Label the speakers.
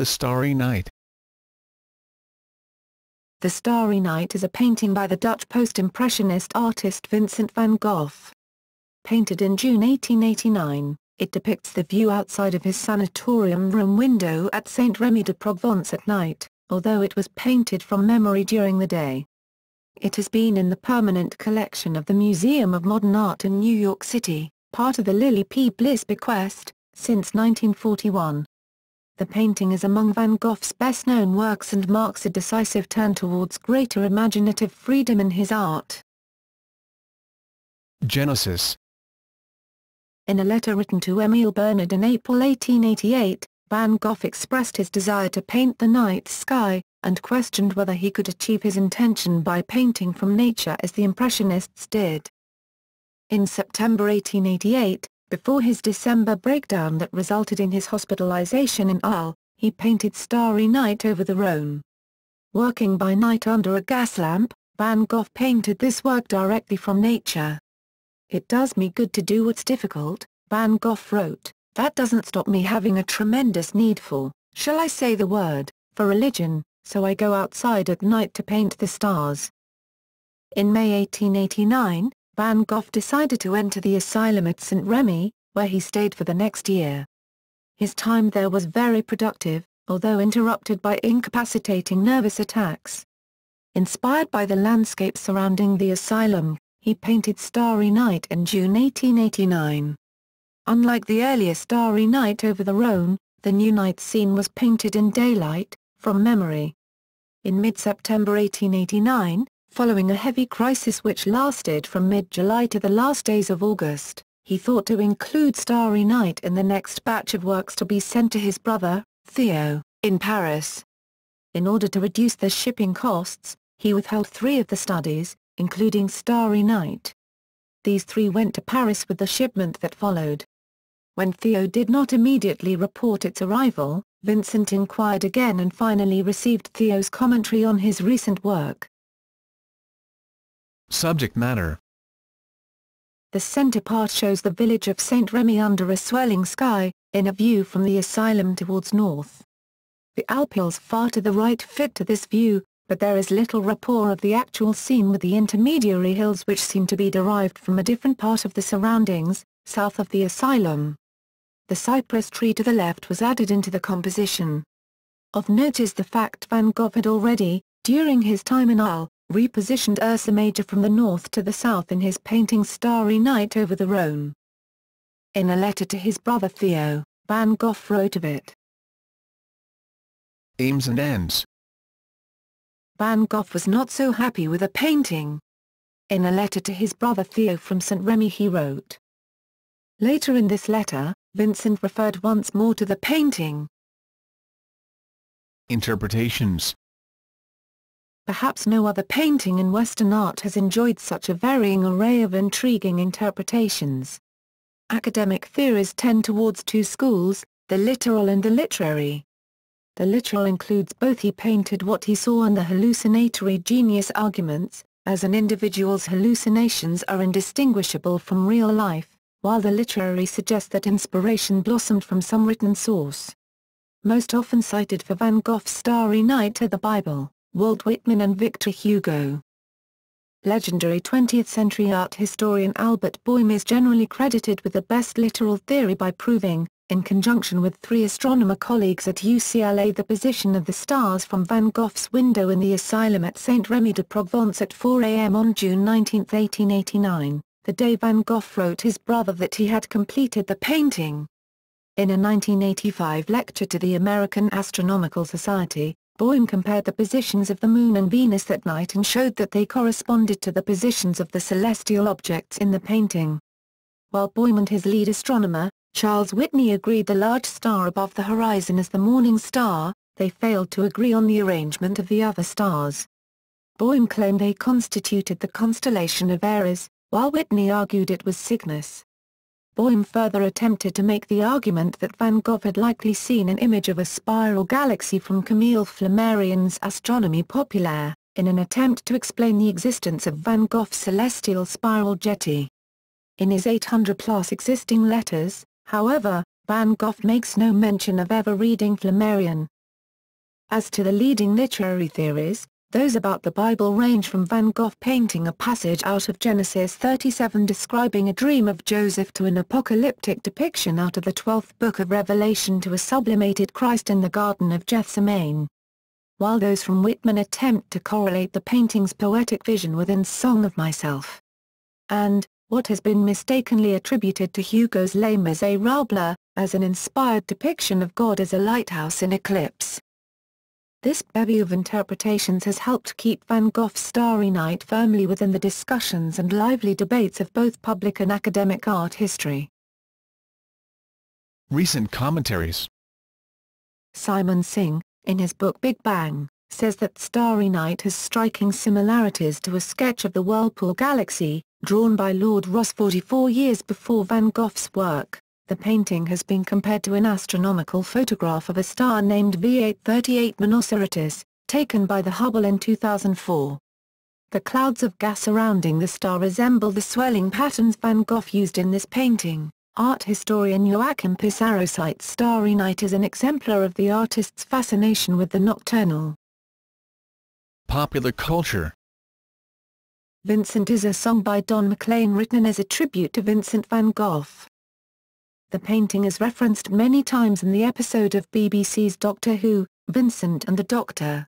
Speaker 1: The Starry Night.
Speaker 2: The Starry Night is a painting by the Dutch post-impressionist artist Vincent van Gogh. Painted in June 1889, it depicts the view outside of his sanatorium room window at Saint-Rémy-de-Provence at night, although it was painted from memory during the day. It has been in the permanent collection of the Museum of Modern Art in New York City, part of the Lillie P. Bliss Bequest, since 1941. The painting is among Van Gogh's best-known works and marks a decisive turn towards greater imaginative freedom in his art.
Speaker 1: Genesis.
Speaker 2: In a letter written to Emile Bernard in April 1888, Van Gogh expressed his desire to paint the night sky, and questioned whether he could achieve his intention by painting from nature as the Impressionists did. In September 1888, before his December breakdown that resulted in his hospitalization in Arles, he painted Starry Night over the Rhone. Working by night under a gas lamp, Van Gogh painted this work directly from nature. "It does me good to do what's difficult," Van Gogh wrote. "That doesn't stop me having a tremendous need for, shall I say the word, for religion, so I go outside at night to paint the stars." In May 1889, Van Gogh decided to enter the asylum at Saint-Rémy, where he stayed for the next year. His time there was very productive, although interrupted by incapacitating nervous attacks. Inspired by the landscape surrounding the asylum, he painted Starry Night in June 1889. Unlike the earlier Starry Night over the Rhone, the new night scene was painted in daylight, from memory. In mid-September 1889, following a heavy crisis which lasted from mid-July to the last days of August, he thought to include Starry Night in the next batch of works to be sent to his brother, Theo, in Paris. In order to reduce the shipping costs, he withheld 3 of the studies, including Starry Night. These 3 went to Paris with the shipment that followed. When Theo did not immediately report its arrival, Vincent inquired again and finally received Theo's commentary on his recent work.
Speaker 1: Subject matter.
Speaker 2: The center part shows the village of Saint-Rémy under a swirling sky, in a view from the asylum towards north. The Alpes hills far to the right fit to this view, but there is little rapport of the actual scene with the intermediary hills which seem to be derived from a different part of the surroundings, south of the asylum. The cypress tree to the left was added into the composition. Of note is the fact Van Gogh had already, during his time in Arles, repositioned Ursa Major from the north to the south in his painting Starry Night over the Rhone. In a letter to his brother Theo, Van Gogh wrote of it.
Speaker 1: Aims and ends.
Speaker 2: Van Gogh was not so happy with the painting. In a letter to his brother Theo from Saint-Rémy he wrote. Later in this letter, Vincent referred once more to the painting.
Speaker 1: Interpretations.
Speaker 2: Perhaps no other painting in Western art has enjoyed such a varying array of intriguing interpretations. Academic theories tend towards 2 schools, the literal and the literary. The literal includes both he painted what he saw and the hallucinatory genius arguments, as an individual's hallucinations are indistinguishable from real life, while the literary suggests that inspiration blossomed from some written source. Most often cited for Van Gogh's Starry Night are the Bible, Walt Whitman and Victor Hugo. Legendary 20th-century art historian Albert Boehm is generally credited with the best literal theory by proving, in conjunction with 3 astronomer colleagues at UCLA, the position of the stars from Van Gogh's window in the asylum at Saint-Rémy-de-Provence at 4 a.m. on June 19, 1889, the day Van Gogh wrote his brother that he had completed the painting. In a 1985 lecture to the American Astronomical Society, Boehm compared the positions of the Moon and Venus that night and showed that they corresponded to the positions of the celestial objects in the painting. While Boehm and his lead astronomer, Charles Whitney, agreed the large star above the horizon is the morning star, they failed to agree on the arrangement of the other stars. Boehm claimed they constituted the constellation of Aries, while Whitney argued it was Cygnus. Boehm further attempted to make the argument that Van Gogh had likely seen an image of a spiral galaxy from Camille Flammarion's Astronomie Populaire, in an attempt to explain the existence of Van Gogh's celestial spiral jetty. In his 800-plus existing letters, however, Van Gogh makes no mention of ever reading Flammarion. As to the leading literary theories, those about the Bible range from Van Gogh painting a passage out of Genesis 37 describing a dream of Joseph to an apocalyptic depiction out of the 12th book of Revelation to a sublimated Christ in the Garden of Gethsemane. While those from Whitman attempt to correlate the painting's poetic vision within Song of Myself and, what has been mistakenly attributed to Hugo's Les Miserables, as an inspired depiction of God as a lighthouse in eclipse. This bevy of interpretations has helped keep Van Gogh's Starry Night firmly within the discussions and lively debates of both public and academic art history.
Speaker 1: Recent commentaries.
Speaker 2: Simon Singh, in his book Big Bang, says that Starry Night has striking similarities to a sketch of the Whirlpool Galaxy, drawn by Lord Rosse 44 years before Van Gogh's work. The painting has been compared to an astronomical photograph of a star named V838 Monocerotis, taken by the Hubble in 2004. The clouds of gas surrounding the star resemble the swelling patterns Van Gogh used in this painting. Art historian Joachim Pissarro cites Starry Night as an exemplar of the artist's fascination with the nocturnal.
Speaker 1: Popular culture.
Speaker 2: Vincent is a song by Don McLean written as a tribute to Vincent van Gogh. The painting is referenced many times in the episode of BBC's Doctor Who, Vincent and the Doctor.